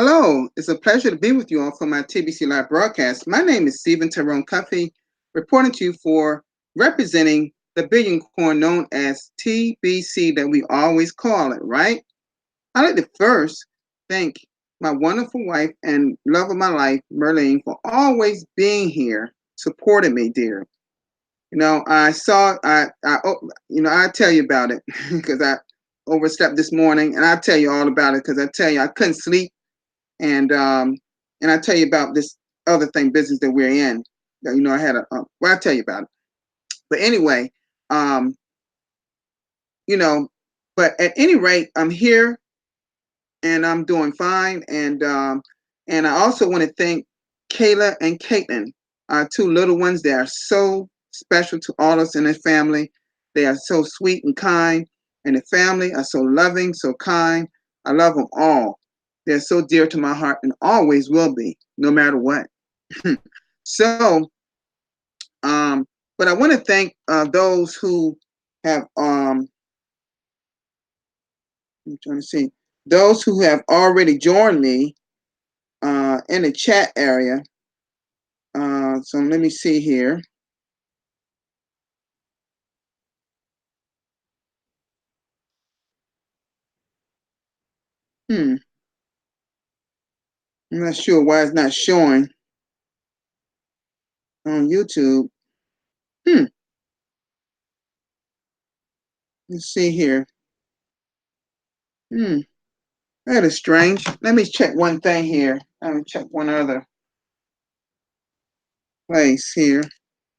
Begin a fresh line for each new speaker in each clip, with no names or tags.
Hello, it's a pleasure to be with you all for my TBC Live broadcast. My name is Stephen Tyrone Cuffey, reporting to you for representing the Billion Coin known as TBC that we always call it, right? I'd like to first thank my wonderful wife and love of my life, Merlene, for always being here, supporting me, dear. I'll tell you about it because I overslept this morning, and I'll tell you all about it because I tell you I couldn't sleep and I tell you about this other thing business that we're in. I had well, I'll tell you about it. But anyway, um, you know, but at any rate, I'm here and I'm doing fine. And I also want to thank Kayla and Caitlin, our two little ones. They are so special to all of us in the family. They are so sweet and kind, and the family are so loving, so kind. I love them all. They're so dear to my heart and always will be, no matter what. so, um, but I want to thank those who have, I'm trying to see, those who have already joined me in the chat area. So let me see here. I'm not sure why it's not showing on YouTube. Let's see here. That is strange. Let me check one thing here. Let me check one other place here.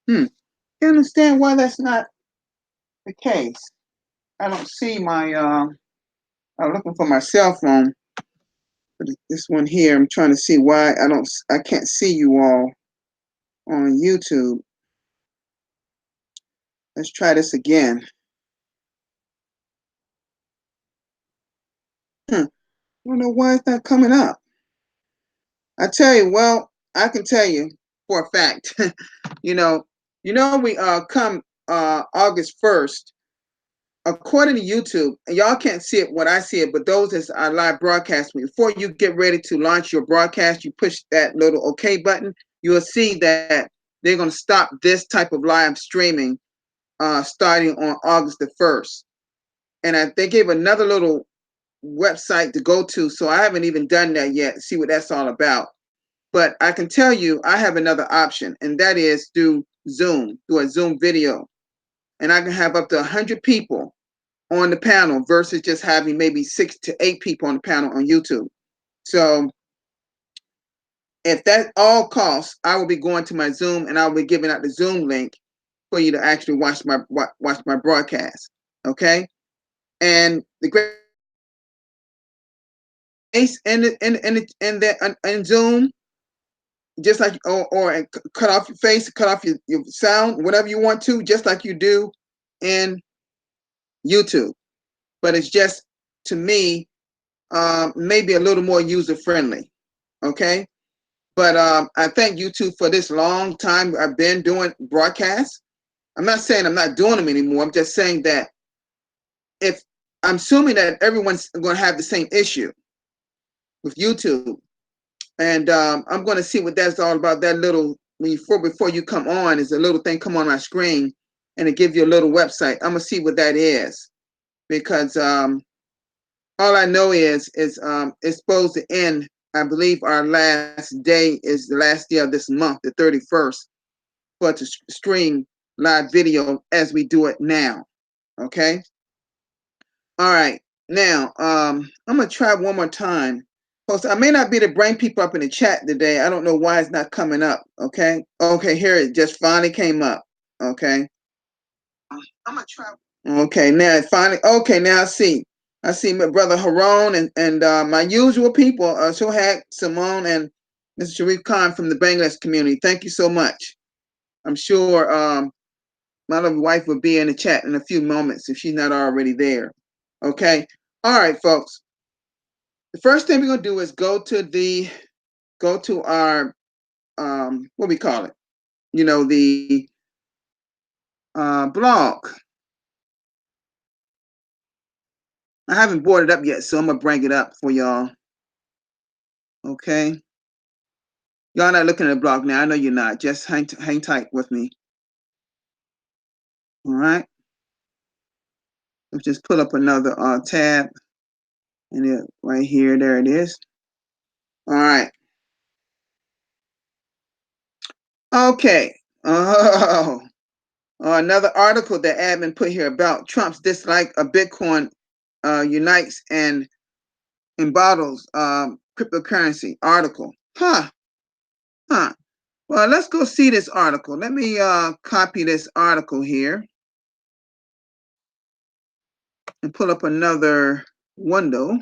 Can't understand why that's not the case. I don't see my I'm looking for my cell phone. But this one here, I'm trying to see why I can't see you all on YouTube. Let's try this again. I don't know why it's not coming up. I tell you, well, I can tell you for a fact. you know, we come August 1st, according to YouTube, and y'all can't see it when I see it, but those that are live broadcasting, before you get ready to launch your broadcast, you push that little OK button, you will see that they're going to stop this type of live streaming starting on August the 1st. And they gave another little website to go to, so I haven't even done that yet, see what that's all about. But I can tell you I have another option, and that is do a Zoom video. And I can have up to 100 people on the panel versus just having maybe 6 to 8 people on the panel on YouTube. So if that all costs, I will be going to my Zoom and I will be giving out the Zoom link for you to actually watch my broadcast. Okay, and the great in Zoom, just like or cut off your face, cut off your sound, whatever you want to, just like you do in YouTube. But it's just to me maybe a little more user friendly. Okay. But I thank YouTube for this long time I've been doing broadcasts. I'm not saying I'm not doing them anymore. I'm just saying that if I'm assuming that everyone's going to have the same issue with YouTube, and I'm going to see what that's all about. That little before you come on is a little thing come on my screen, and it gives you a little website. I'm gonna see what that is because all I know is it's supposed to end. I believe our last day is the last day of this month, the 31st, for to stream live video as we do it now. Okay. All right. Now, I'm gonna try one more time. Post. I may not be able to bring people up in the chat today. I don't know why it's not coming up. Okay. Okay. Here it just finally came up. Okay. I'm gonna try. Okay. Now it finally. Okay. Now I see. I see my brother Haron and my usual people, Shohak, Simone, and Mr. Sharif Khan from the Bangladesh community. Thank you so much. I'm sure my little wife will be in the chat in a few moments if she's not already there. Okay. All right, folks. The first thing we're gonna do is go to our what we call it, the blog. I haven't brought it up yet, so I'm gonna bring it up for y'all. Okay. Y'all not looking at the blog now. I know you're not. Just hang tight with me. All right. Let's just pull up another tab. And it right here, there it is. All right. Okay. Oh, another article that admin put here about Trump's dislike of Bitcoin unites and embottles cryptocurrency article. Huh. Well, let's go see this article. Let me copy this article here and pull up another window.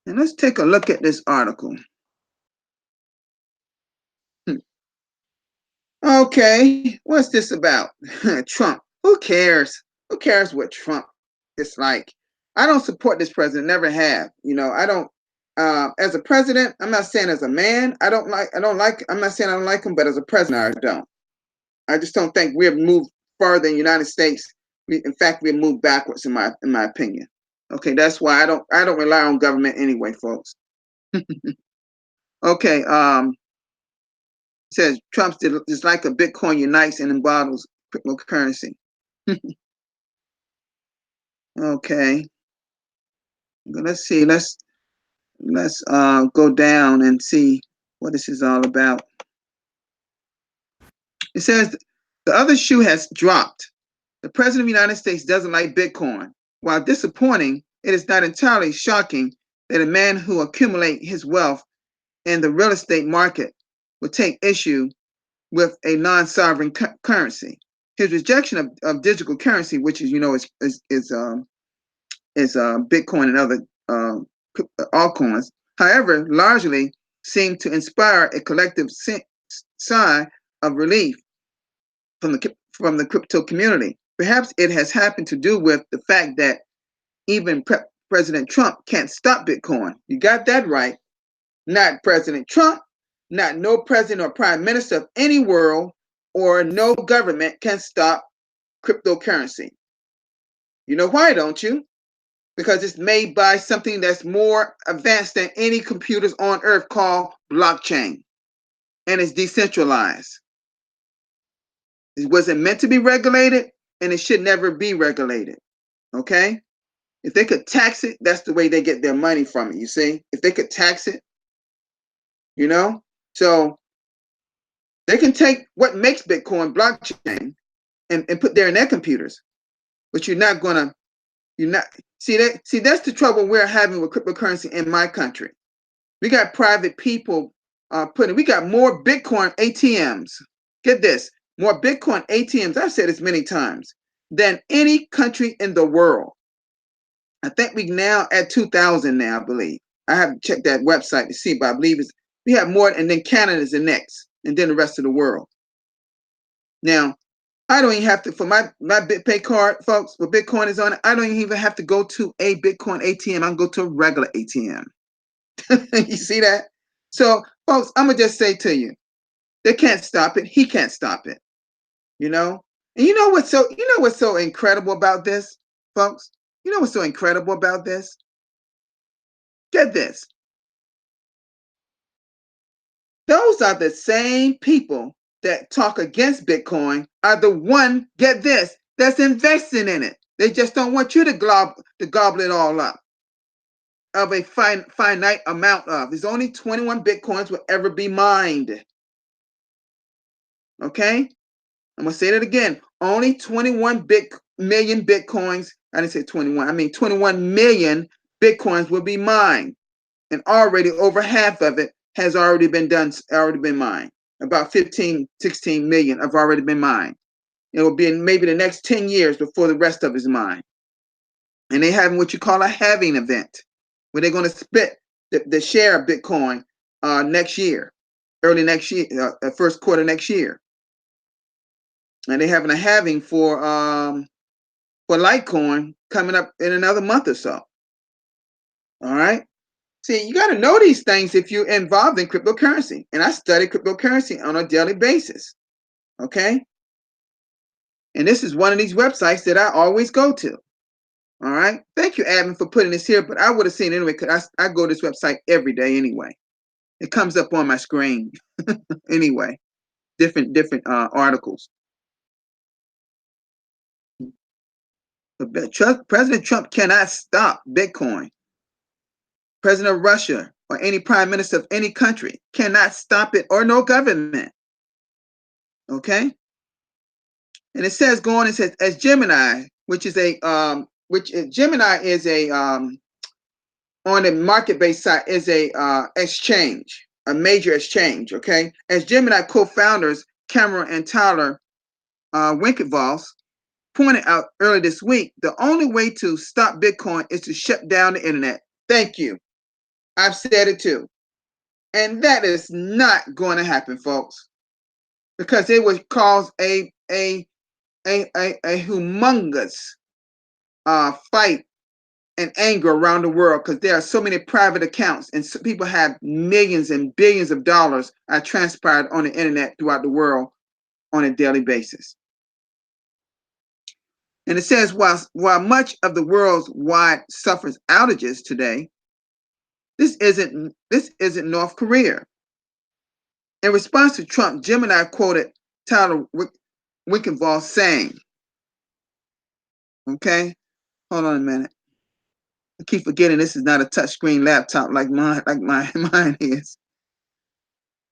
And let's take a look at this article. Okay, what's this about? Trump. Who cares? Who cares what Trump is like? I don't support this president, never have. I don't as a president, I'm not saying as a man, I'm not saying I don't like him, but as a president, I don't. I just don't think we have moved further in the United States. In fact, we have moved backwards in my opinion. Okay, that's why I don't rely on government anyway, folks. Okay, says Trump's dislike of Bitcoin unites and embottles cryptocurrency. Okay, let's see. Let's go down and see what this is all about. It says the other shoe has dropped. The president of the United States doesn't like Bitcoin. While disappointing, it is not entirely shocking that a man who accumulates his wealth in the real estate market would take issue with a non-sovereign currency. His rejection of digital currency, which is Bitcoin and other altcoins, however, largely seemed to inspire a collective sigh of relief from the crypto community. Perhaps it has happened to do with the fact that even President Trump can't stop Bitcoin. You got that right. Not President Trump, not no president or prime minister of any world or no government can stop cryptocurrency. You know why, don't you? Because it's made by something that's more advanced than any computers on earth called blockchain. And it's decentralized. It wasn't meant to be regulated and it should never be regulated. Okay? If they could tax it, that's the way they get their money from it, you see? If they could tax it, so they can take what makes Bitcoin blockchain and put there in their computers. But you're not see that's the trouble we're having with cryptocurrency in my country. We got private people we got more Bitcoin ATMs. Get this, more Bitcoin ATMs, I've said this many times, than any country in the world. I think we now at 2,000 now, I believe. I haven't checked that website to see, but I believe we have more, and then Canada's the next, and then the rest of the world. Now, I don't even have to, for my BitPay card, folks, with Bitcoin is on it, I don't even have to go to a Bitcoin ATM. I can go to a regular ATM. You see that? So, folks, I'm going to just say to you, they can't stop it. He can't stop it. And you know what's so incredible about this, folks? You know what's so incredible about this? Get this. Those are the same people that talk against Bitcoin are the one, get this, that's investing in it. They just don't want you to gobble it all up of a finite amount of. There's only 21 Bitcoins will ever be mined. Okay? I'm going to say that again. Only 21 million Bitcoins. I didn't say 21. I mean 21 million Bitcoins will be mined. And already over half of it has already been mined. About 15, 16 million have already been mined. It will be in maybe the next 10 years before the rest of it is mined. And they have what you call a halving event, where they're going to split the share of Bitcoin next year, early next year, first quarter next year. And they're having a halving for Litecoin coming up in another month or so. All right. See, you got to know these things if you're involved in cryptocurrency. And I study cryptocurrency on a daily basis. Okay. And this is one of these websites that I always go to. All right. Thank you, admin, for putting this here, but I would have seen it anyway because I go to this website every day anyway. It comes up on my screen anyway. Different articles. President Trump cannot stop Bitcoin. President of Russia or any prime minister of any country cannot stop it, or no government. Okay. And it says, go on, it says, as Gemini, which is Gemini is a on the market-based side, is a exchange, a major exchange. Okay. As Gemini co-founders Cameron and Tyler Winklevoss pointed out earlier this week, the only way to stop Bitcoin is to shut down the internet. Thank you. I've said it too. And that is not going to happen, folks, because it would cause a humongous fight and anger around the world, because there are so many private accounts and so people have millions and billions of dollars are transpired on the internet throughout the world on a daily basis. And it says, while much of the world's wide suffers outages today, this isn't North Korea. In response to Trump, Gemini quoted Tyler Winklevoss saying, okay, hold on a minute. I keep forgetting this is not a touchscreen laptop like mine is.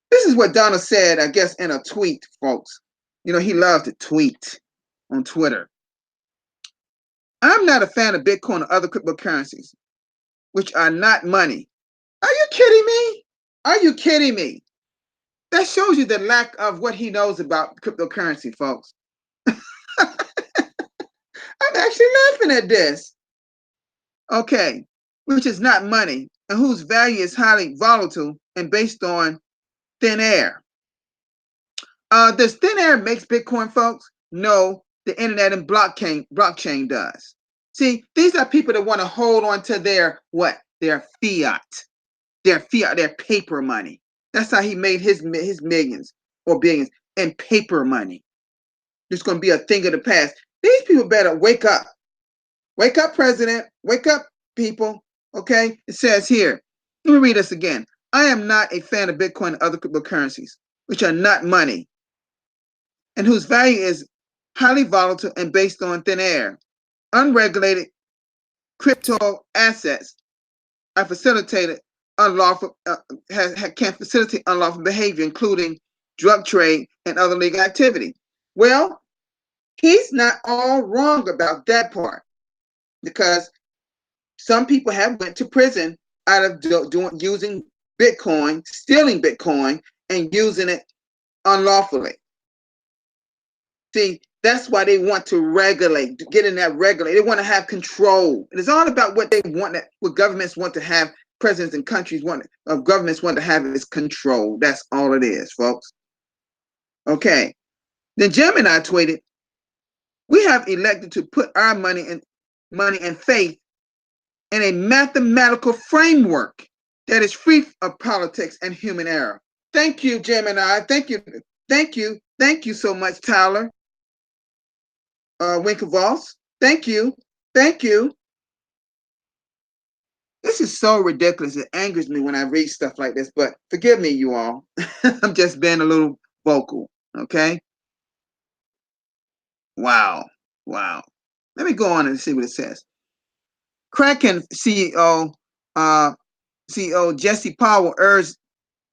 This is what Donald said, I guess, in a tweet, folks. You know, he loves to tweet on Twitter. I'm not a fan of Bitcoin or other cryptocurrencies, which are not money. Are you kidding me? Are you kidding me? That shows you the lack of what he knows about cryptocurrency, folks. I'm actually laughing at this. Okay, which is not money and whose value is highly volatile and based on thin air. Does thin air makes Bitcoin, folks? No, the internet and blockchain does. See, these are people that want to hold on to their what? Their paper money. That's how he made his millions or billions in paper money. It's going to be a thing of the past. These people better wake up. Wake up, President. Wake up, people. Okay? It says here, let me read this again. I am not a fan of Bitcoin and other cryptocurrencies, which are not money, and whose value is highly volatile and based on thin air. Unregulated crypto assets are facilitated unlawful can facilitate unlawful behavior, including drug trade and other legal activity. Well, he's not all wrong about that part, because some people have went to prison out of using Bitcoin, stealing Bitcoin, and using it unlawfully. See, that's why they want to regulate, get in that regulate. They want to have control. It is all about what they want, what governments want to have, presidents and countries want, governments want to have is control. That's all it is, folks. Okay. Then Gemini tweeted, we have elected to put our money and faith in a mathematical framework that is free of politics and human error. Thank you, Gemini. Thank you. Thank you. Thank you so much, Tyler Winklevoss. Thank you. Thank you. This is so ridiculous. It angers me when I read stuff like this, but forgive me, you all. I'm just being a little vocal, okay? Wow. Wow. Let me go on and see what it says. Kraken CEO Jesse Powell urged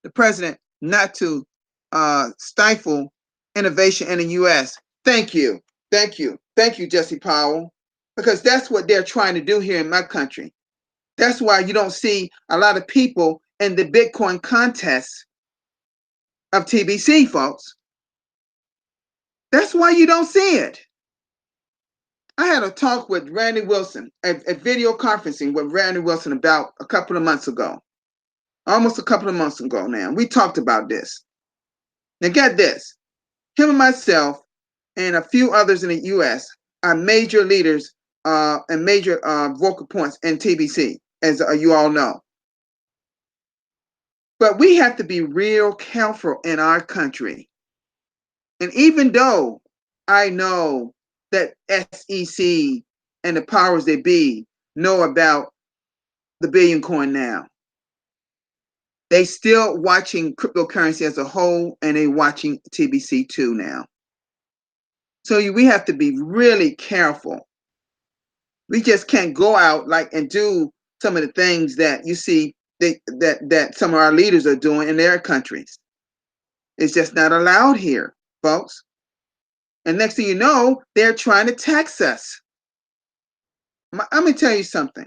the president not to stifle innovation in the U.S. Thank you. Thank you. Thank you, Jesse Powell, because that's what they're trying to do here in my country. That's why you don't see a lot of people in the Bitcoin contests of TBC, folks. That's why you don't see it. I had a talk with Randy Wilson, a video conferencing with Randy Wilson about a couple of months ago. Almost a couple of months ago now. We talked about this. Now get this. Him and myself and a few others in the U.S. are major leaders and major vocal points in TBC, as you all know. But we have to be real careful in our country. And even though I know that SEC and the powers that be know about the billion coin now. They still watching cryptocurrency as a whole, and they watching TBC too now. So we have to be really careful. We just can't go out and do some of the things that you see that some of our leaders are doing in their countries. It's just not allowed here, folks. And next thing you know, they're trying to tax us. I'm gonna tell you something.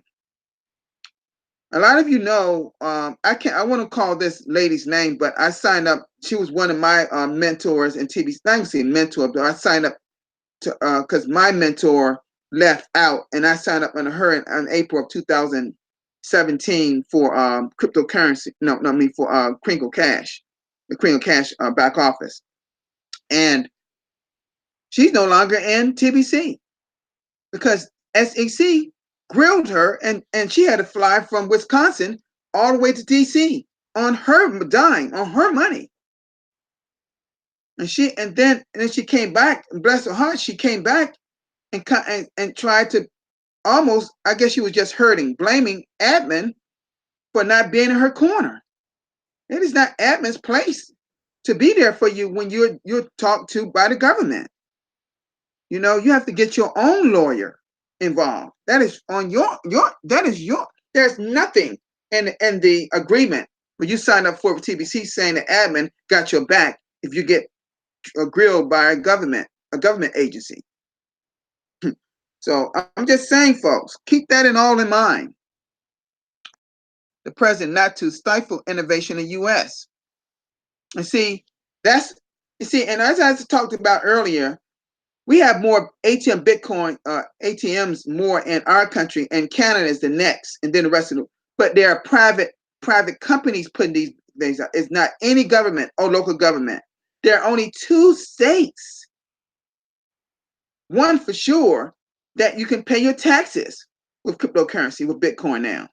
A lot of you know, I want to call this lady's name, but I signed up. She was one of my mentors in TBC. I can say mentor, but I signed up to because my mentor left out, and I signed up under her in April of 2017 for cryptocurrency. No, I mean for Crinkle Cash, the Crinkle Cash back office, and she's no longer in TBC because SEC grilled her, and she had to fly from Wisconsin all the way to DC on her dime, on her money. And then she came back, and bless her heart, she came back and tried to almost, I guess she was just hurting, blaming admin for not being in her corner. It is not admin's place to be there for you when you're talked to by the government. You know, you have to get your own lawyer involved. That is on there's nothing in the agreement when you sign up for TBC saying the admin got your back if you get grilled by a government agency. So I'm just saying, folks, keep that all in mind. The president not to stifle innovation in the U.S. And see, and as I talked about earlier, we have more ATM Bitcoin ATMs more in our country, and Canada is the next, and then the rest of them. But there are private companies putting these things out. It's not any government or local government. There are only 2 states, one for sure, that you can pay your taxes with cryptocurrency, with Bitcoin now.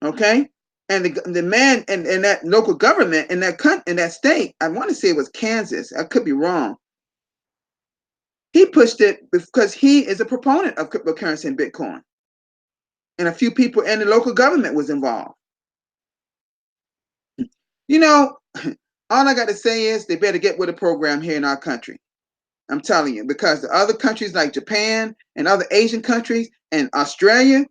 Okay? And the man in that local government in that state, I want to say it was Kansas. I could be wrong. He pushed it because he is a proponent of cryptocurrency and Bitcoin. And a few people in the local government was involved. You know, all I got to say is they better get with a program here in our country. I'm telling you, because the other countries like Japan and other Asian countries and Australia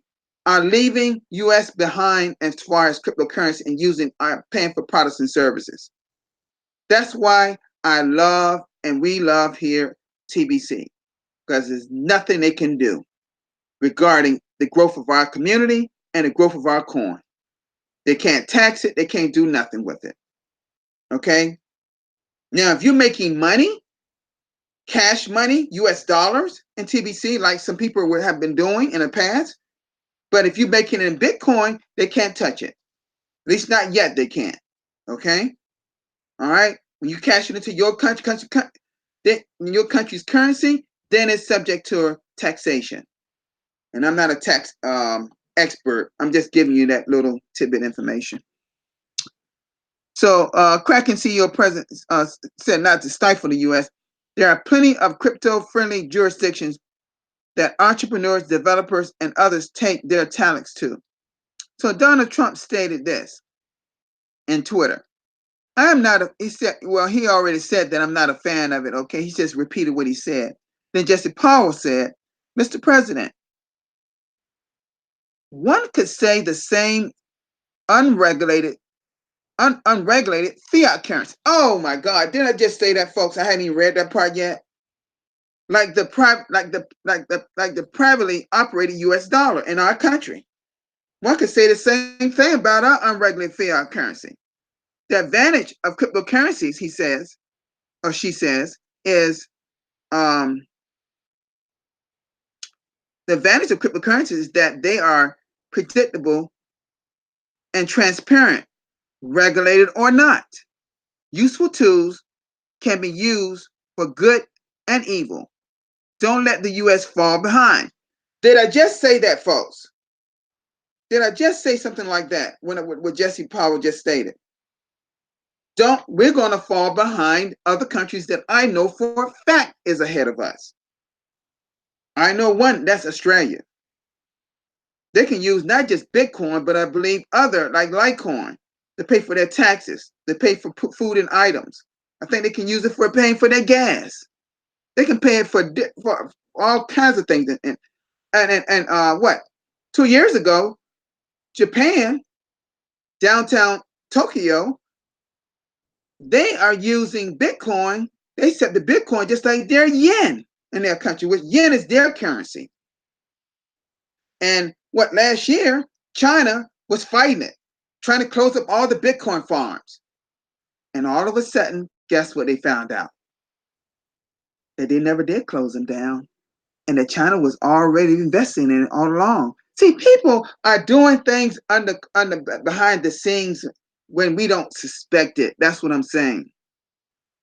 are leaving U.S. behind as far as cryptocurrency and paying for products and services. That's why I love and we love here TBC, because there's nothing they can do regarding the growth of our community and the growth of our coin. They can't tax it. They can't do nothing with it. Okay? Now, if you're making money, cash money, US dollars in TBC, like some people have been doing in the past, but if you're making it in Bitcoin, they can't touch it. At least not yet, they can't. Okay? All right? When you cash it into your your country's currency, then it's subject to taxation. And I'm not a tax expert. I'm just giving you that little tidbit information. So Kraken CEO President said not to stifle the U.S. There are plenty of crypto-friendly jurisdictions that entrepreneurs, developers, and others take their talents to. So Donald Trump stated this in Twitter. I am not he said, well, he already said that I'm not a fan of it, okay? He just repeated what he said. Then Jesse Powell said, Mr. President, one could say the same unregulated fiat currency. Oh my God! Didn't I just say that, folks? I hadn't even read that part yet. Like the privately operated U.S. dollar in our country. One could say the same thing about our unregulated fiat currency. The advantage of cryptocurrencies, he says, or she says, is the advantage of cryptocurrencies is that they are predictable and transparent, regulated or not. Useful tools can be used for good and evil. Don't let the U.S. fall behind. Did I just say that, folks? Did I just say something like that when what Jesse Powell just stated? We're going to fall behind other countries that I know for a fact is ahead of us. I know one, that's Australia. They can use not just Bitcoin, but I believe other, like Litecoin, to pay for their taxes, to pay for food and items. I think they can use it for paying for their gas. They can pay it for all kinds of things. And what? 2 years ago, Japan, downtown Tokyo, they are using Bitcoin. They set the Bitcoin just like their yen in their country, which yen is their currency. And what, last year, China was fighting it, trying to close up all the Bitcoin farms. And all of a sudden, guess what they found out? That they never did close them down. And that China was already investing in it all along. See, people are doing things under behind the scenes when we don't suspect it. That's what I'm saying.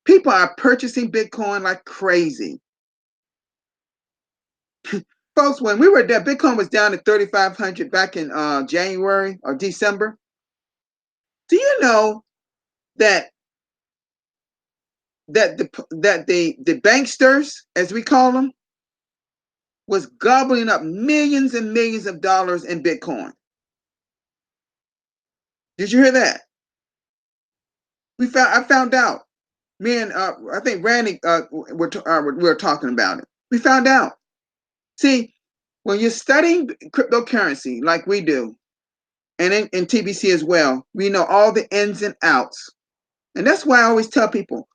People are purchasing Bitcoin like crazy. Folks, when we were there, Bitcoin was down to 3,500 back in January or December. Do you know that the banksters, as we call them, was gobbling up millions and millions of dollars in Bitcoin? Did you hear that? I found out. Me and I think Randy were talking about it. We found out. See, when you're studying cryptocurrency like we do, and in TBC as well, we know all the ins and outs. And that's why I always tell people,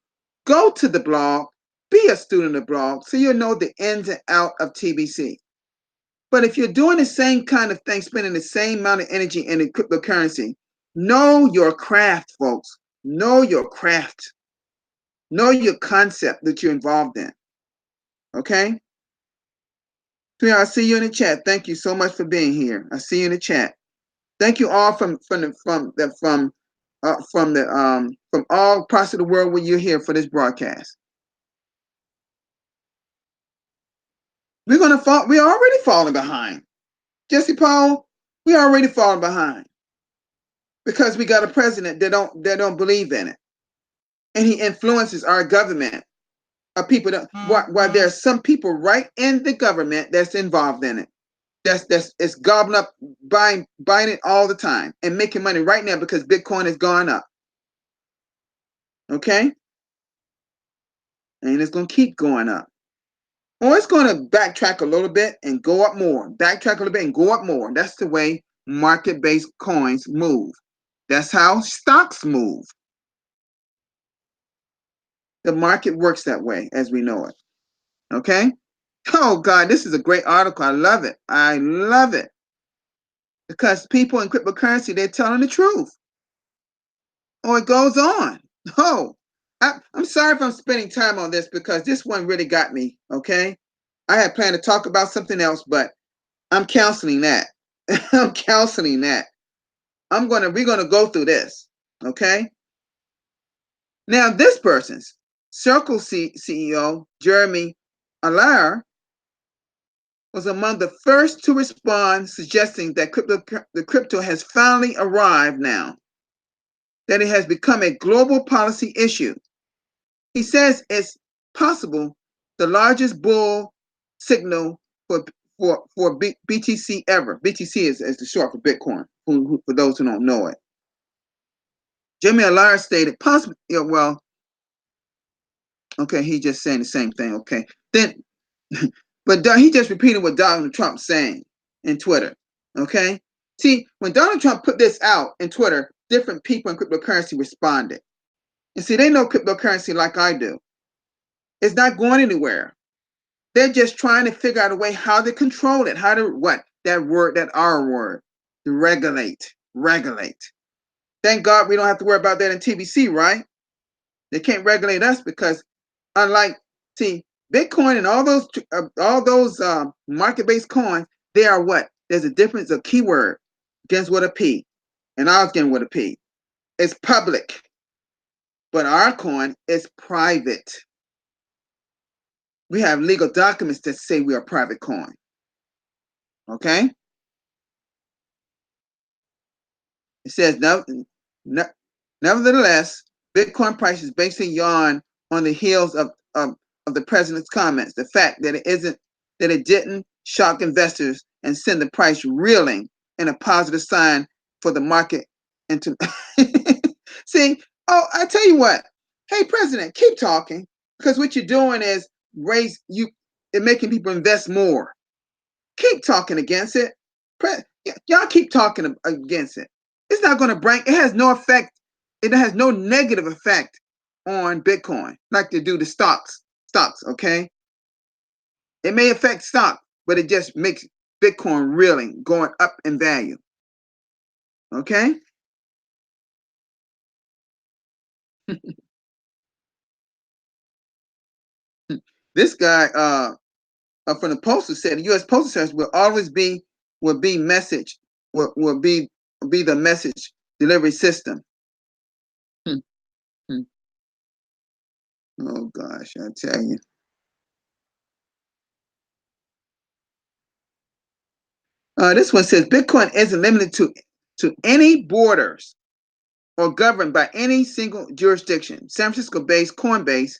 go to the blog, be a student of the blog, so you'll know the ins and out of TBC. But if you're doing the same kind of thing, spending the same amount of energy in the cryptocurrency, know your craft, folks. Know your craft. Know your concept that you're involved in. Okay? So I see you in the chat. Thank you so much for being here. I see you in the chat. Thank you all from all parts of the world where you're here for this broadcast. We're already falling behind. Jesse Paul, we're already falling behind. Because we got a president that don't believe in it. And he influences our government. People that while there are some people right in the government that's involved in it. It's gobbling up, buying it all the time and making money right now because Bitcoin has gone up. Okay? And it's going to keep going up. Or it's going to backtrack a little bit and go up more. Backtrack a little bit and go up more. That's the way market-based coins move. That's how stocks move. The market works that way as we know it. Okay? Oh, God, this is a great article. I love it. I love it. Because people in cryptocurrency, they're telling the truth. Oh, it goes on. Oh, I'm sorry if I'm spending time on this because this one really got me, okay? I had planned to talk about something else, but I'm canceling that. I'm canceling that. We're gonna go through this, okay? Now, this person's Circle CEO, Jeremy Allaire, was among the first to respond, suggesting that the crypto has finally arrived now, that it has become a global policy issue. He says it's possible the largest bull signal for BTC ever. BTC is the short for Bitcoin, for those who don't know it. Jeremy Allaire stated, possibly, well, okay, he just saying the same thing, okay. Then, but he just repeated what Donald Trump's saying in Twitter, okay. See, when Donald Trump put this out in Twitter, different people in cryptocurrency responded. And see, they know cryptocurrency like I do. It's not going anywhere. They're just trying to figure out a way how to control it, how to what? That word, that R word, to regulate. Thank God we don't have to worry about that in TBC, right? They can't regulate us because unlike, see, Bitcoin and all those market-based coins, they are what? There's a difference of keyword against with a P. And I was getting with a P. It's public. But our coin is private. We have legal documents that say we are private coin. Okay? It says, nevertheless, Bitcoin price is basically yawn on the heels of the president's comments. The fact that it isn't that it didn't shock investors and send the price reeling, and a positive sign for the market. Into see, oh, I tell you what. Hey, President, keep talking, because what you're doing is making people invest more. Keep talking against it. Y'all keep talking against it. It's not going to bring. It has no effect. It has no negative effect on Bitcoin like they do the stocks. Okay. It may affect stock, but it just makes Bitcoin reeling, going up in value. Okay. This guy from the Postal said the U.S. Postal Service will always be will be the message delivery system. Oh gosh, I tell you. This one says Bitcoin isn't limited to any borders or governed by any single jurisdiction. San Francisco-based Coinbase,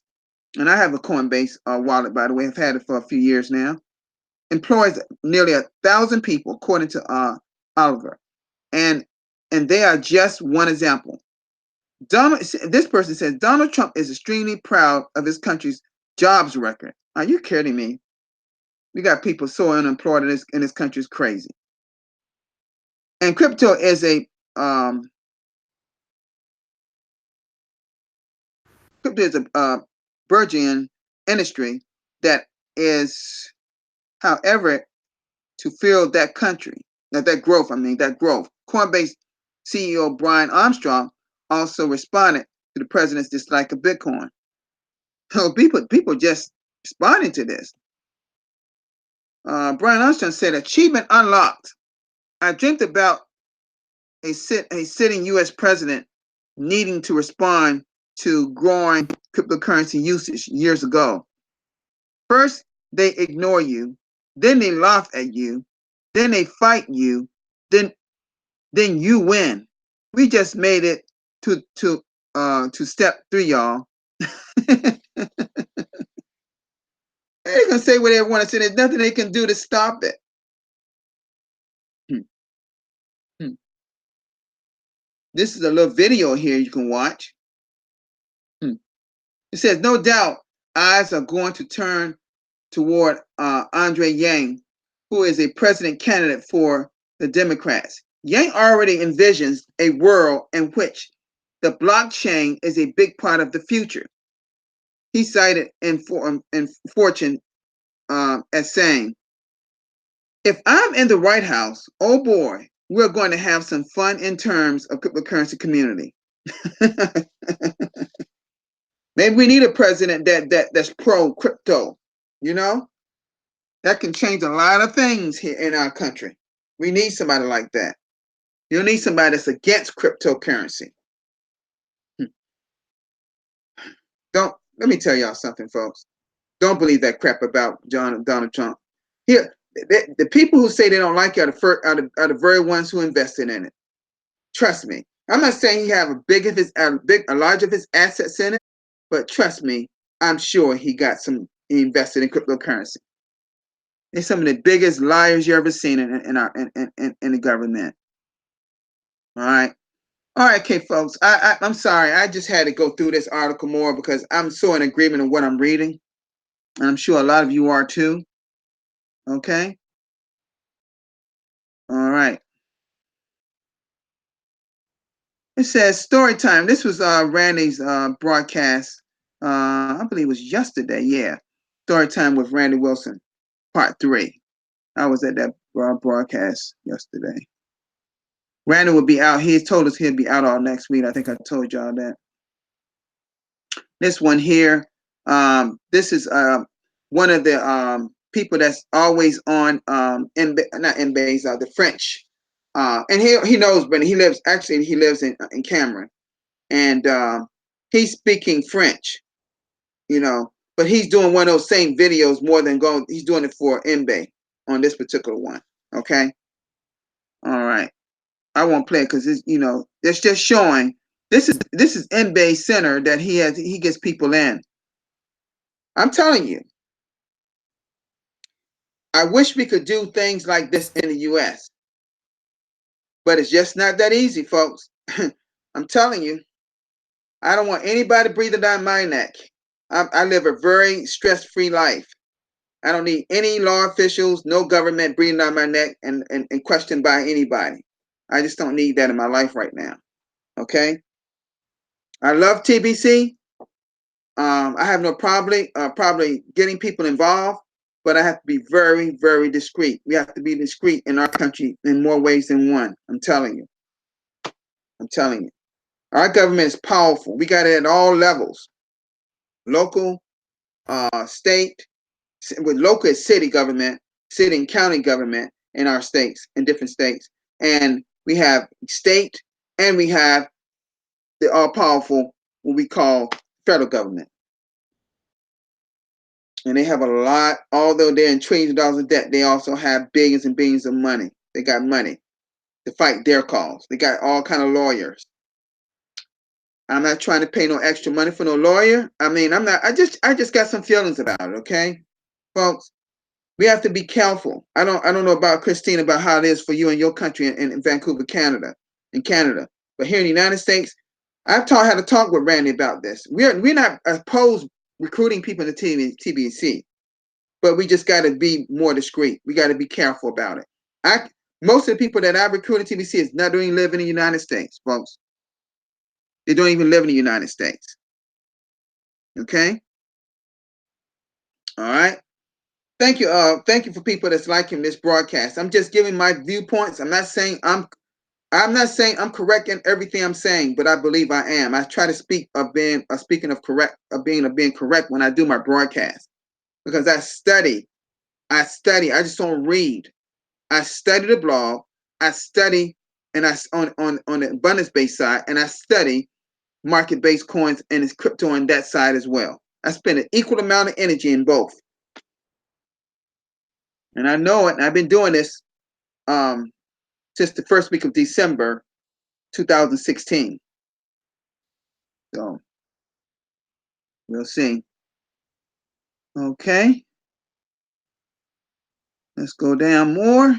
and I have a Coinbase wallet, by the way. I've had it for a few years now. Employs nearly 1,000 people, according to Oliver, and they are just one example. This person says Donald Trump is extremely proud of his country's jobs record. Are you kidding me? We got people so unemployed in this country, is crazy. And crypto is a burgeoning industry that is, however, to fuel that country, that growth. Coinbase CEO Brian Armstrong also responded to the president's dislike of Bitcoin. So people just responding to this. Brian Armstrong said, "Achievement unlocked. I dreamt about a sitting U.S. president needing to respond to growing cryptocurrency usage years ago. First, they ignore you, then they laugh at you, then they fight you, then you win. We just made it to step 3, y'all." They're gonna say what they want to say. There's nothing they can do to stop it. This is a little video here you can watch. It says, no doubt, eyes are going to turn toward Andre Yang, who is a president candidate for the Democrats. Yang already envisions a world in which the blockchain is a big part of the future. He cited in Fortune as saying, "If I'm in the White House, oh boy, we're going to have some fun in terms of cryptocurrency community." Maybe we need a president that's pro crypto, that can change a lot of things here in our country. We need somebody like that. You need somebody that's against cryptocurrency. Let me tell y'all something, folks. Don't believe that crap about Donald Trump. Here, the people who say they don't like you are the very ones who invested in it. Trust me. I'm not saying he have a large of his assets in it, but trust me, I'm sure he invested in cryptocurrency. They're some of the biggest liars you ever seen in the government. All right. Okay, folks. I'm sorry. I just had to go through this article more because I'm so in agreement with what I'm reading. And I'm sure a lot of you are too. Okay. All right. It says story time. This was Randy's broadcast. I believe it was yesterday. Yeah. Story time with Randy Wilson, part 3. I was at that broadcast yesterday. Randy will be out. He told us he'd be out all next week. I think I told y'all that. This one here, this is one of the people that's always on not Mbase, the French, and he knows, but he lives in Cameron, and he's speaking French, but he's doing one of those same videos more than he's doing it for Mbe on this particular one. Okay, all right. I won't play it because it's just showing this is Mbe Center that he gets people in. I'm telling you. I wish we could do things like this in the US, but it's just not that easy, folks. I'm telling you, I don't want anybody breathing down my neck. I live a very stress-free life. I don't need any law officials, no government breathing down my neck and questioned by anybody. I just don't need that in my life right now. Okay? I love TBC. I have no problem probably getting people involved, but I have to be very, very discreet. We have to be discreet in our country in more ways than one. I'm telling you. I'm telling you. Our government is powerful. We got it at all levels. Local, state, with local is city government, city and county government in our states, in different states. And we have state and we have the all powerful, what we call federal government. And they have a lot, although they're in trillions of dollars of debt, they also have billions and billions of money. They got money to fight their cause. They got all kind of lawyers. I'm not trying to pay no extra money for no lawyer. I mean, I'm not, I just got some feelings about it, okay? Folks, we have to be careful. I don't know about Christine, about how it is for you in your country in Vancouver, Canada, But here in the United States, I've had to talk with Randy about this. We're not opposed recruiting people into TBC, but we just got to be more discreet. We got to be careful about it. Most of the people that I recruited TBC is not doing live in the United States, folks. They don't even live in the United States. Okay. All right. Thank you. Thank you for people that's liking this broadcast. I'm just giving my viewpoints. I'm not saying I'm correct in everything I'm saying, but I believe I am. I try to speak of being being correct when I do my broadcast, because I study. I just don't read. I study the blog. I study, and on the abundance-based side, and I study market-based coins and its crypto on that side as well. I spend an equal amount of energy in both. And I know it, and I've been doing this since the first week of December 2016. So we'll see. Okay. Let's go down more.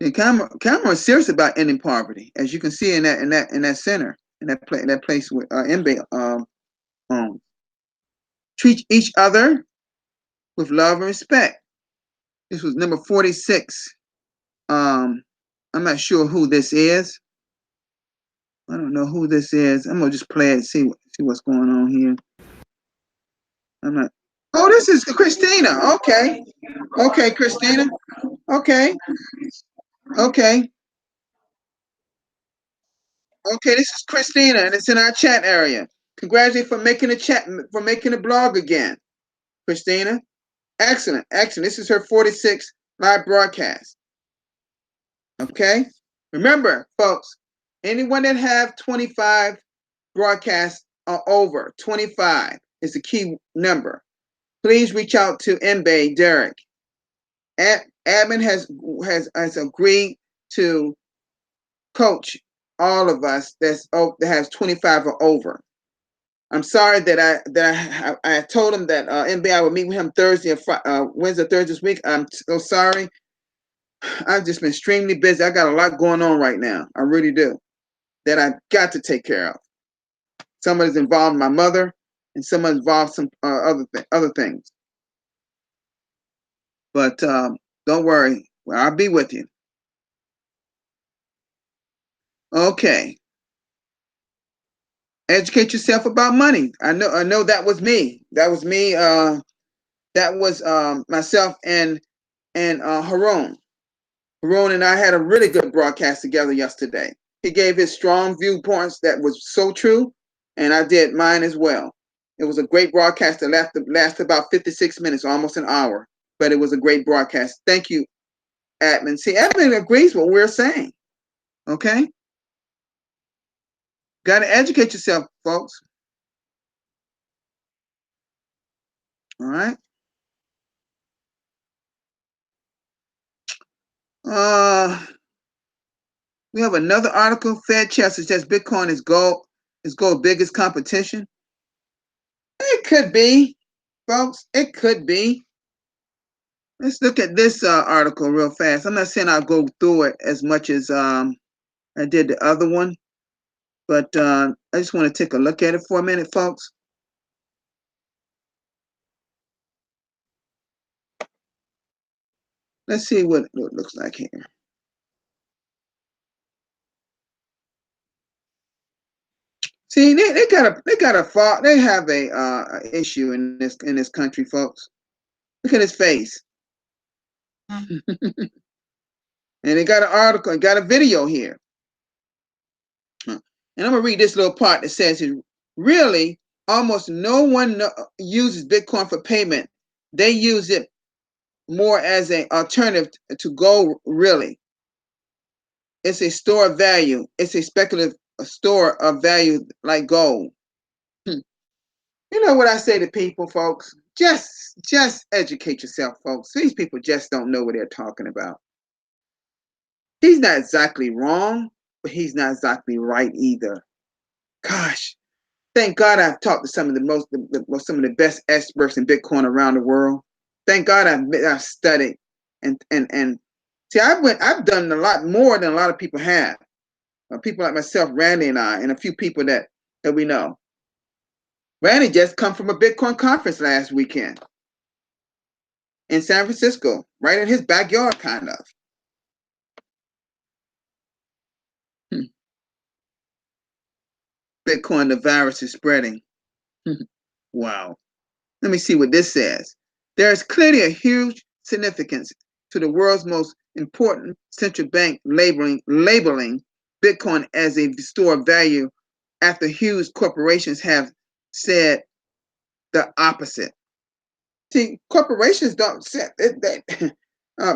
And Cameron is serious about ending poverty, as you can see in that center, in that place with MB treat each other with love and respect. This was number 46. I'm not sure who this is. I don't know who this is. I'm gonna just play it, see what's going on here. I'm not. Oh, this is Christina. Okay. Okay, Christina. Okay. Okay. Okay, this is Christina, and it's in our chat area. Congratulations for making a blog again, Christina. Excellent, excellent. This is her 46th live broadcast. Okay. Remember, folks, anyone that have 25 broadcasts or over 25 is the key number. Please reach out to MBay Derek. Admin has agreed to coach all of us that has 25 or over. I'm sorry that I told him that MBA I would meet with him Wednesday, Thursday this week. I'm so sorry. I've just been extremely busy. I got a lot going on right now. I really do. That I've got to take care of. Somebody's involved my mother, and someone's involved some other things. But don't worry. Well, I'll be with you. Okay. Educate yourself about money. I know that was me. That was me. That was myself and Haroon. Haroon and I had a really good broadcast together yesterday. He gave his strong viewpoints that was so true, and I did mine as well. It was a great broadcast that lasted about 56 minutes, almost an hour, but it was a great broadcast. Thank you, Admin. See, Admin agrees with what we're saying. Okay? Got to educate yourself, folks. All right? We have another article. Fed chair suggests Bitcoin is gold biggest competition. It could be. folks. It could be. Let's look at this article real fast. I'm not saying I'll go through it as much as I did the other one, but I just want to take a look at it for a minute, folks. Let's see what it looks like here. See, they got a fault. They have a issue in this country, folks. Look at his face. And they got an article and got a video here. And I'm gonna read this little part that says, really, almost no one uses Bitcoin for payment. They use it more as an alternative to gold. Really, it's a store of value. It's a speculative store of value like gold. You know what I say to people, folks? Just educate yourself, folks. These people just don't know what they're talking about. He's not exactly wrong, but he's not exactly right either. Gosh, thank God I've talked to some of some of the best experts in Bitcoin around the world. Thank God I've studied and see I've done a lot more than a lot of people have. People like myself, Randy and I, and a few people that we know. Randy just come from a Bitcoin conference last weekend in San Francisco, right in his backyard, kind of. Bitcoin, the virus is spreading. Wow. Let me see what this says. There is clearly a huge significance to the world's most important central bank labeling Bitcoin as a store of value after huge corporations have said the opposite. See, corporations don't say that.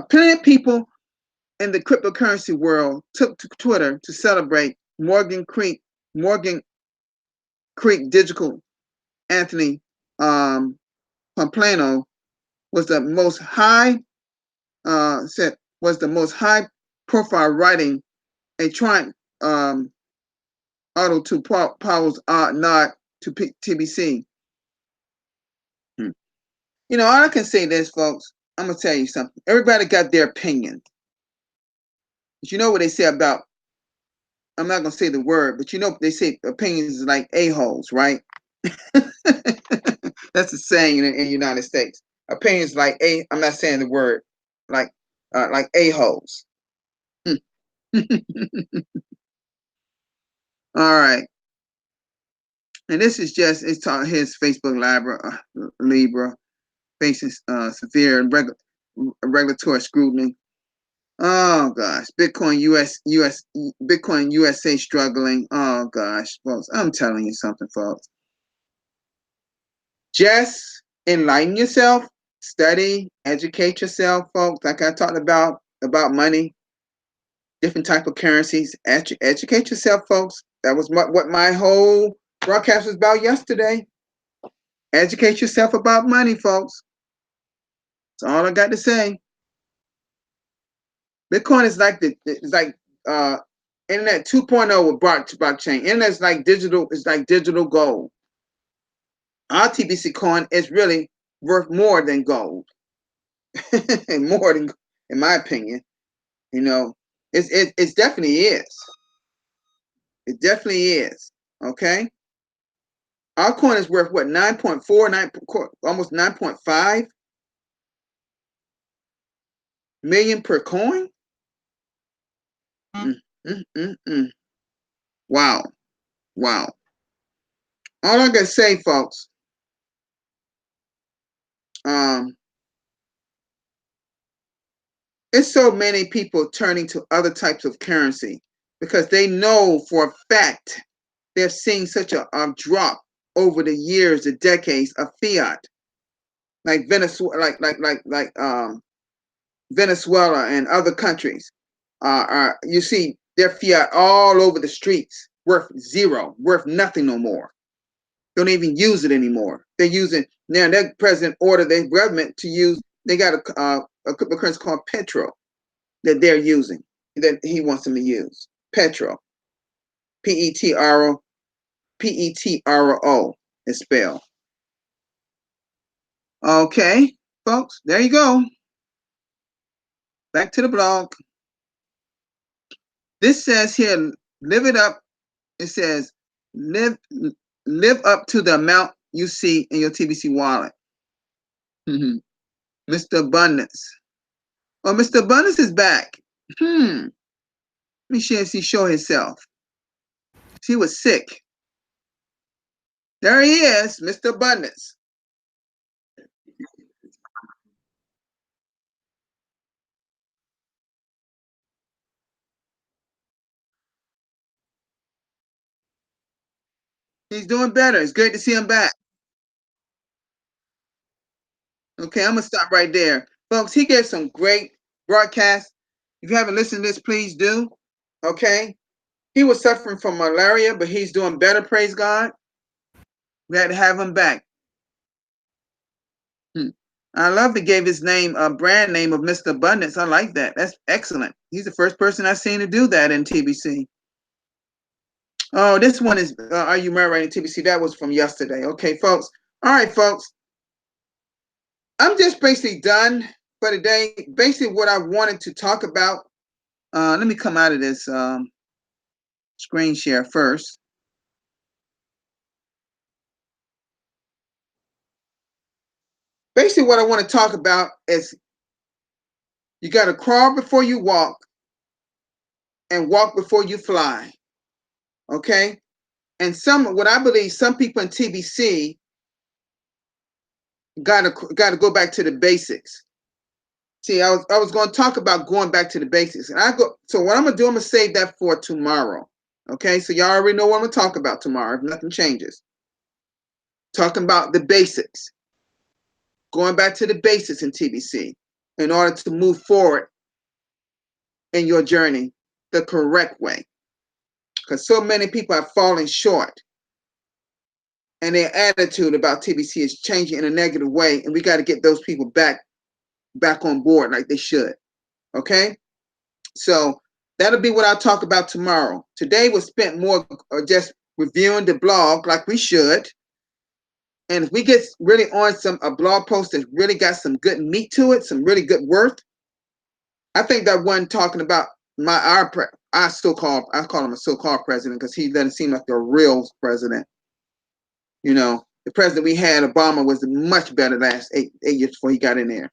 Plenty of people in the cryptocurrency world took to Twitter to celebrate Morgan Creek Digital Anthony Pomplano was the most high profile writing a Trump auto to Powell's nod to TBC. You know, all I can say this, folks. I'm gonna tell you something. Everybody got their opinion. But you know what they say about, I'm not gonna say the word, but you know they say opinions is like a-holes, right? That's the saying in the United States. Opinions like I'm not saying the word, like a-holes. All right. And this is just, it's taught his Facebook Libra faces severe regulatory scrutiny. Oh gosh, Bitcoin USA struggling. Oh gosh, folks, I'm telling you something, folks. Just enlighten yourself, study, educate yourself, folks. Like I talked about money, different type of currencies. Educate yourself, folks. That was what my whole broadcast was about yesterday. Educate yourself about money, folks. That's all I got to say. Bitcoin is like Internet 2.0 with blockchain. Internet is like digital. It's like digital gold. Our TBC coin is really worth more than gold. More than, in my opinion. You know, it definitely is. It definitely is. Okay. Our coin is worth what, 9.4, almost 9.5 million per coin. Wow. Wow. All I gotta say, folks, it's so many people turning to other types of currency because they know for a fact they're seeing such a drop over the years, the decades of fiat, like Venezuela, Venezuela and other countries. You see their fiat all over the streets, worth zero, worth nothing no more. Don't even use it anymore. They're using now. Their president ordered their government to use. They got a cryptocurrency called Petro that they're using, that he wants them to use. Petro, Petro is spelled. Okay, folks, there you go. Back to the blog. This says here, live it up. It says, live up to the amount you see in your TBC wallet. Mr. Abundance. Oh, Mr. Abundance is back. Let me see if he show himself. He was sick. There he is, Mr. Abundance. He's doing better. It's great to see him back. Okay, I'm gonna stop right there. Folks, he gave some great broadcasts. If you haven't listened to this, please do. Okay. He was suffering from malaria, but he's doing better, praise God. We had to have him back. I love he gave his name a brand name of Mr. Abundance. I like that. That's excellent. He's the first person I've seen to do that in TBC. Oh, this one is Are You Married in TBC? That was from yesterday. Okay, folks. All right, folks. I'm just basically done for today. Basically, what I wanted to talk about. Let me come out of this screen share first. Basically, what I want to talk about is you got to crawl before you walk and walk before you fly. Okay? And what I believe some people in TBC gotta go back to the basics. See, I was going to talk about going back to the basics, and so what I'm gonna do, I'm gonna save that for tomorrow. Okay, so y'all already know what I'm gonna talk about tomorrow if nothing changes. Talking about the basics, going back to the basics in TBC in order to move forward in your journey the correct way, because so many people have fallen short, and their attitude about TBC is changing in a negative way, and we got to get those people back on board like they should. Okay, so that'll be what I'll talk about tomorrow. Today was spent more just reviewing the blog like we should, and if we get really on a blog post that really got some good meat to it, some really good worth, I think that one talking about our so-called, I call him a so-called president because he doesn't seem like a real president. You know, the president we had, Obama, was much better last eight years before he got in there.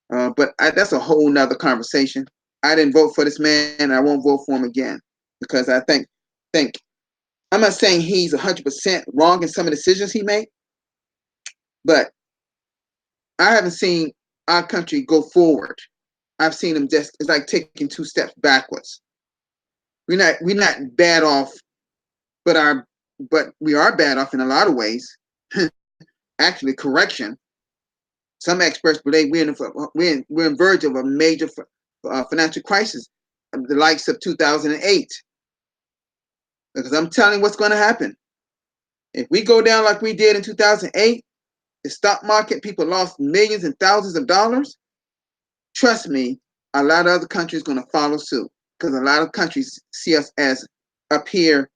But that's a whole nother conversation. I didn't vote for this man, and I won't vote for him again because I think I'm not saying he's 100% wrong in some of the decisions he made, but I haven't seen our country go forward. I've seen him it's like taking 2 steps backwards. We're not bad off, but we are bad off in a lot of ways. Actually, correction. Some experts believe we're in verge of a major financial crisis, the likes of 2008. Because I'm telling you what's going to happen. If we go down like we did in 2008, the stock market, people lost millions and thousands of dollars. Trust me, a lot of other countries are going to follow suit because a lot of countries see us as up here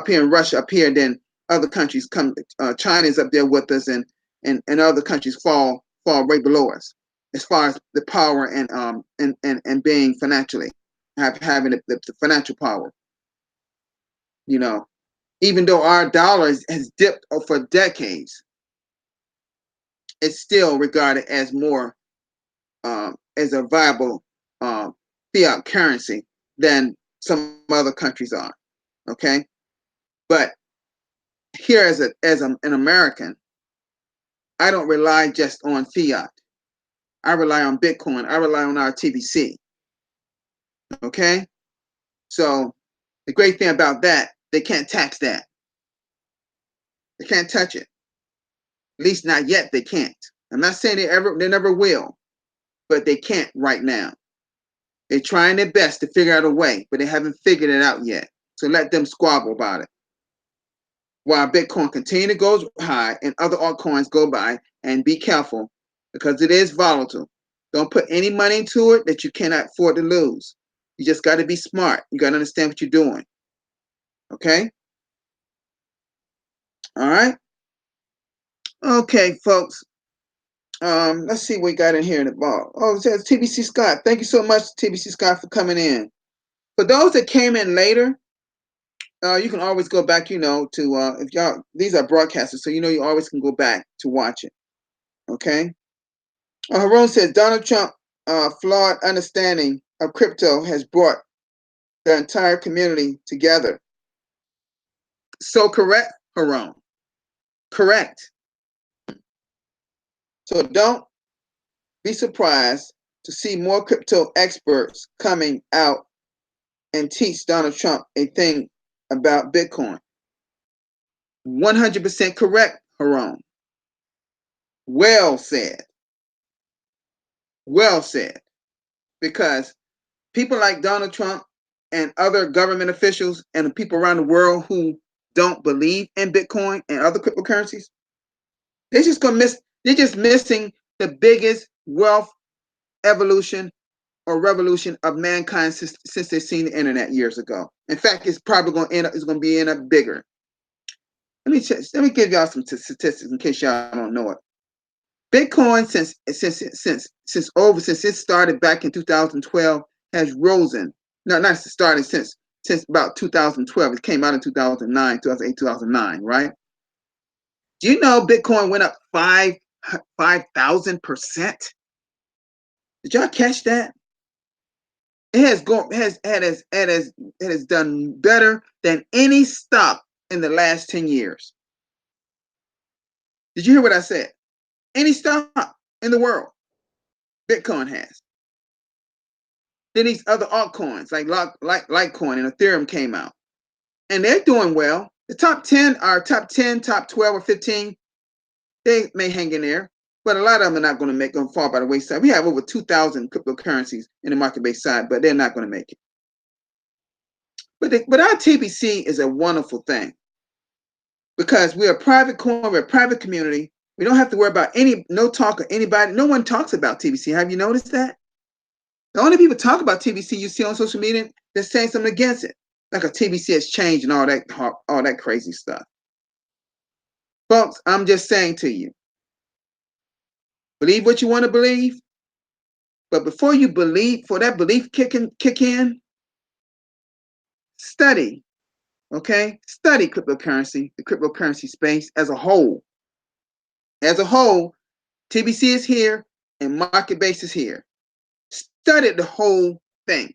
in Russia, up here, then other countries come. China's up there with us, and other countries fall right below us as far as the power and being financially having the financial power. You know, even though our dollar has dipped for decades, it's still regarded as more as a viable fiat currency than some other countries are. Okay, but here as an American, I don't rely just on fiat. I rely on Bitcoin. I rely on our TBC. Okay, so the great thing about that, they can't tax that. They can't touch it. At least not yet. They can't. I'm not saying they never will, but they can't right now. They're trying their best to figure out a way, but they haven't figured it out yet. So let them squabble about it. While Bitcoin continue to go high and other altcoins go by, and be careful because it is volatile. Don't put any money into it that you cannot afford to lose. You just got to be smart. You got to understand what you're doing. Okay? All right? Okay, folks. Let's see what we got in here in the ball. Oh, it says TBC Scott. Thank you so much, TBC Scott, for coming in. For those that came in later, you can always go back, to if y'all, these are broadcasters, so you always can go back to watch it. Okay. Haroon says Donald Trump flawed understanding of crypto has brought the entire community together. So correct, Haroon. Correct. So don't be surprised to see more crypto experts coming out and teach Donald Trump a thing about Bitcoin. 100% correct, Haroon. Well said. Well said. Because people like Donald Trump and other government officials and the people around the world who don't believe in Bitcoin and other cryptocurrencies, they're just missing the biggest wealth evolution or revolution of mankind since they've seen the internet years ago. In fact, it's probably going to end up bigger. Let me give y'all some statistics in case y'all don't know it. Bitcoin since it started back in 2012 has risen. No, not started since about 2012. It came out in 2009, 2008, 2009, right? Do you know Bitcoin went up 5,000%? Did y'all catch that? It has done better than any stock in the last 10 years. Did you hear what I said? Any stock in the world, Bitcoin has. Then these other altcoins like Litecoin and Ethereum came out, and they're doing well. The top 10 are top 10, top 12 or 15. They may hang in there, but a lot of them are not going to fall by the wayside. We have over 2,000 cryptocurrencies in the market-based side, but they're not going to make it. But our TBC is a wonderful thing because we're a private coin, we're a private community. We don't have to worry about no talk of anybody. No one talks about TBC. Have you noticed that? The only people talk about TBC you see on social media, they're saying something against it, like a TBC has changed and all that crazy stuff. Folks, I'm just saying to you, believe what you want to believe, but before that belief kick in, study, okay? Study cryptocurrency, the cryptocurrency space as a whole. As a whole, TBC is here and market base is here. Study the whole thing.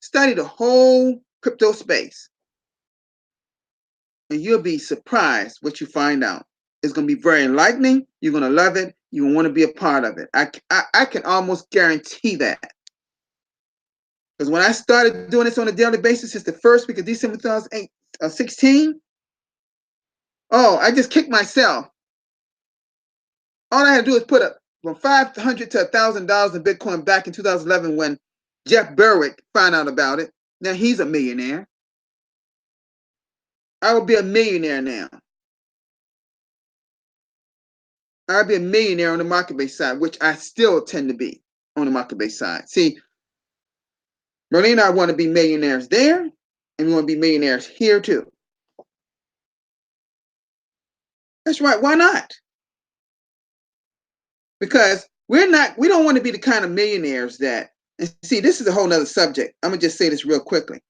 Study the whole crypto space. And you'll be surprised what you find out. It's going to be very enlightening. You're going to love it. You want to be a part of it. I can almost guarantee that. Because when I started doing this on a daily basis since the first week of December 2016, I just kicked myself. All I had to do is put up from $500 to $1,000 in Bitcoin back in 2011 when Jeff Berwick found out about it. Now he's a millionaire. I would be a millionaire now. I'd be a millionaire on the market-based side, which I still tend to be on the market-based side. See, Merlene and I want to be millionaires there, and we want to be millionaires here too. That's right. Why not? Because we don't want to be the kind of millionaires that, and see, this is a whole nother subject. I'm going to just say this real quickly.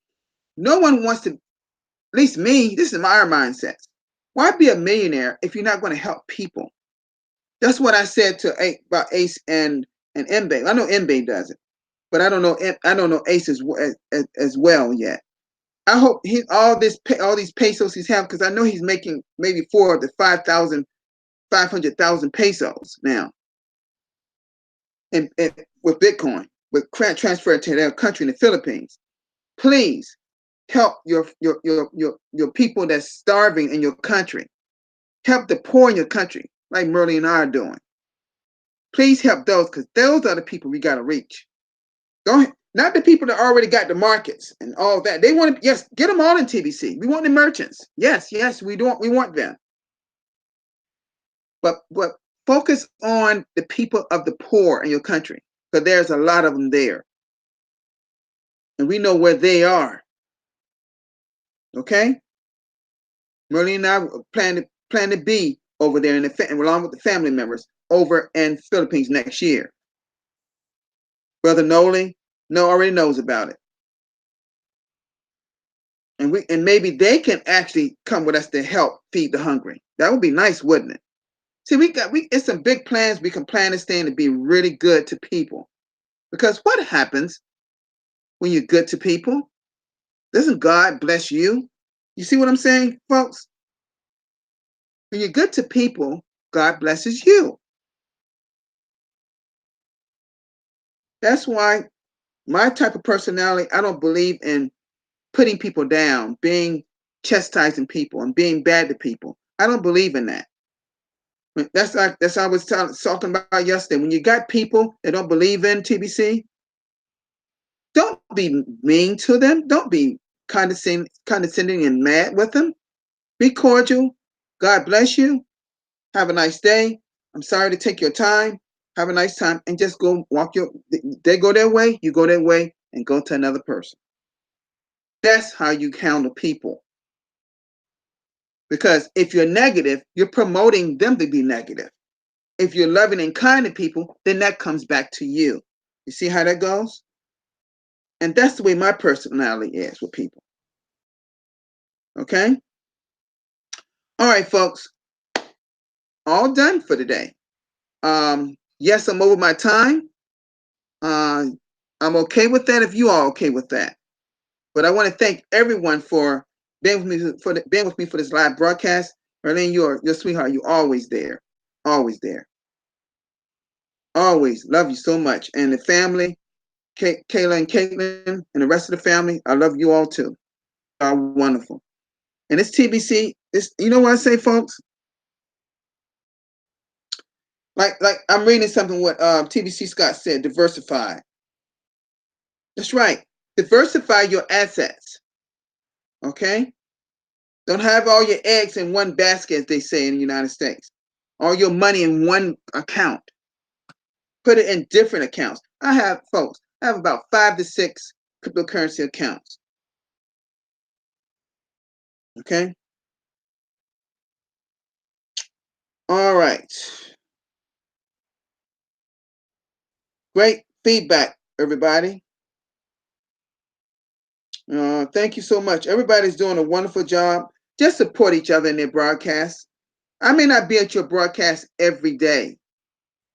No one wants to, at least me, this is my mindset. Why be a millionaire if you're not going to help people? That's what I said about Ace and Mbae. I know Mbae does it, but I don't know Ace as well yet. I hope all these pesos he's having, because I know he's making maybe 4 to 500,000 pesos now, and with Bitcoin, with transfer to their country in the Philippines. Please help your people that's starving in your country. Help the poor in your country, like Merle and I are doing. Please help those, because those are the people we got to reach. Not the people that already got the markets and all that. They want to, yes, get them all in TBC. We want the merchants. Yes, we want them. But focus on the people of the poor in your country, because there's a lot of them there. And we know where they are. Okay? Merlene and I plan to be over there along with the family members over in Philippines next year. Brother Nolan already knows about it. And maybe they can actually come with us to help feed the hungry. That would be nice, wouldn't it? See, it's some big plans. We can plan this thing to be really good to people. Because what happens when you're good to people? Doesn't God bless you? You see what I'm saying, folks? When you're good to people, God blesses you. That's why my type of personality, I don't believe in putting people down, chastising people and being bad to people. I don't believe in that. That's what I was talking about yesterday. When you got people that don't believe in TBC, don't be mean to them. Don't be condescending and mad with them. Be cordial. God bless you. Have a nice day. I'm sorry to take your time. Have a nice time and just go they go their way, you go their way and go to another person. That's how you handle people. Because if you're negative, you're promoting them to be negative. If you're loving and kind to people, then that comes back to you. You see how that goes? And that's the way my personality is with people. Okay? All right, folks. All done for today. Yes, I'm over my time. I'm okay with that if you are okay with that. But I want to thank everyone for being with me for this live broadcast. Marlene, you're sweetheart. You're always there. Always there. Always love you so much. And the family, Kayla and Caitlin, and the rest of the family, I love you all too. You are wonderful. And it's TBC. You know what I say, folks? Like I'm reading something what TBC Scott said, diversify. That's right. Diversify your assets. Okay? Don't have all your eggs in one basket, as they say in the United States. All your money in one account. Put it in different accounts. I have about 5 to 6 cryptocurrency accounts. Okay? All right. Great feedback, everybody. Thank you so much. Everybody's doing a wonderful job. Just support each other in their broadcasts. I may not be at your broadcast every day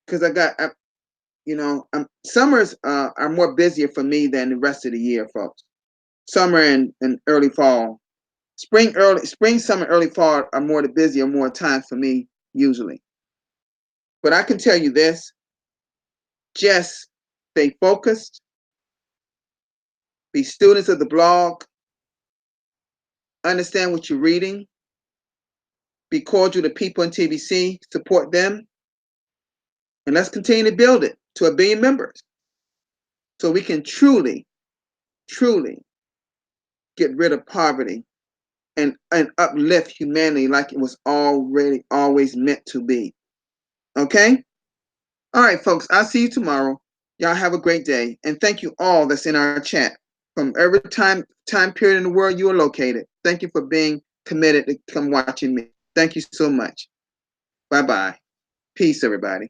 because summers are more busier for me than the rest of the year, folks. Summer and early fall. Spring, summer, early fall are more times for me usually. But I can tell you this, just stay focused, be students of the blog, understand what you're reading, be cordial to people in TBC, support them, and let's continue to build it to 1 billion members so we can truly, truly get rid of poverty and uplift humanity like it was always meant to be. Okay? All right, folks, I'll see you tomorrow. Y'all have a great day. And thank you all that's in our chat from every time period in the world you are located. Thank you for being committed to come watching me. Thank you so much. Bye-bye. Peace, everybody.